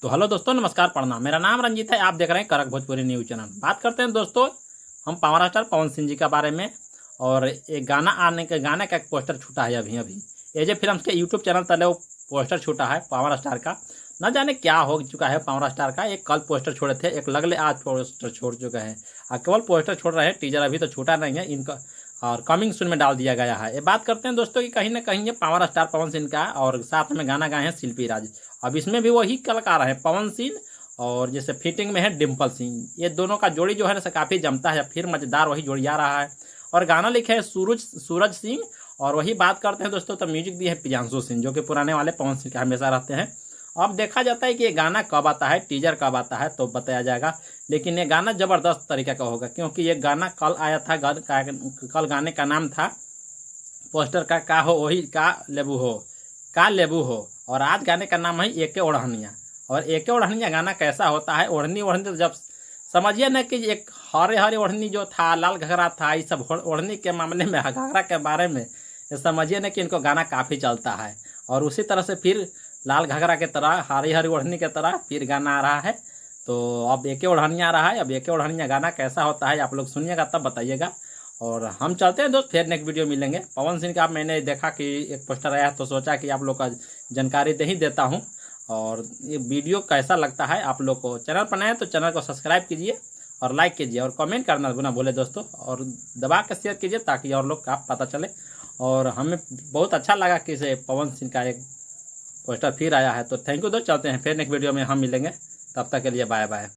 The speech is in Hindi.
तो हेलो दोस्तों, नमस्कार, प्रणाम। मेरा नाम रंजीत है। आप देख रहे हैं करक भोजपुरी न्यूज चैनल। बात करते हैं दोस्तों हम पावर स्टार पवन सिंह जी के बारे में। और एक गाना का एक पोस्टर छूटा है अभी अभी एजे फिल्म्स के यूट्यूब चैनल तले वो पोस्टर छूटा है पावर स्टार का। न जाने क्या हो चुका है पावर स्टार का। एक कल पोस्टर छोड़े थे, एक लगले आज पोस्टर छोड़ चुके हैं और केवल पोस्टर छोड़ रहे हैं, टीजर अभी तो छूटा नहीं है इनका और कमिंग सून में डाल दिया गया है। ये बात करते हैं दोस्तों कि कहीं ना कहीं ये पावर स्टार पवन सिंह का और साथ में गाना गाए हैं शिल्पी राज। अब इसमें भी वही कलाकार हैं पवन सिंह और जैसे फिटिंग में है डिम्पल सिंह। ये दोनों का जोड़ी जो है ना काफ़ी जमता है, फिर मज़ेदार वही जोड़ी आ रहा है। और गाना लिखे है सूरज सिंह। और वही बात करते हैं दोस्तों तो म्यूजिक भी है प्रियांशु सिंह, जो कि पुराने वाले पवन सिंह के हमेशा रहते हैं। अब देखा जाता है कि ये गाना कब आता है, टीजर कब आता है तो बताया जाएगा। लेकिन ये गाना ज़बरदस्त तरीके का होगा, क्योंकि ये गाना कल आया था। कल गाने का नाम था पोस्टर का हो वही का लेबू हो। और आज गाने का नाम है एके ओढ़निया। और एके ओढ़निया गाना कैसा होता है, ओढ़नी तो जब समझिए ना कि एक हरे हरे ओढ़नी जो था, लाल घघरा था, ये सब ओढ़नी के मामले में घघरा के बारे में ये समझिए ना कि इनको गाना काफ़ी चलता है। और उसी तरह से फिर लाल घघरा के तरह हरी हरी ओढ़नी के तरह फिर गाना आ रहा है। तो अब एके ओढ़निया आ रहा है। अब एके ओढ़निया गाना कैसा होता है आप लोग सुनिएगा तब बताइएगा। और हम चलते हैं दोस्त, फिर नेक्स्ट वीडियो मिलेंगे। पवन सिंह का मैंने देखा कि एक पोस्टर आया तो सोचा कि आप लोग का जानकारी दे ही देता हूं। और ये वीडियो कैसा लगता है आप लोग को, चैनल पर नए तो चैनल को सब्सक्राइब कीजिए और लाइक कीजिए और कमेंट करना ना बोले दोस्तों, और दबा के शेयर कीजिए ताकि और लोग का पता चले। और हमें बहुत अच्छा लगा कि इसे पवन सिंह का एक पोस्टर फिर आया है। तो थैंक यू दोस्त, चलते हैं फिर नेक्स्ट वीडियो में हम मिलेंगे। तब तक के लिए बाय बाय।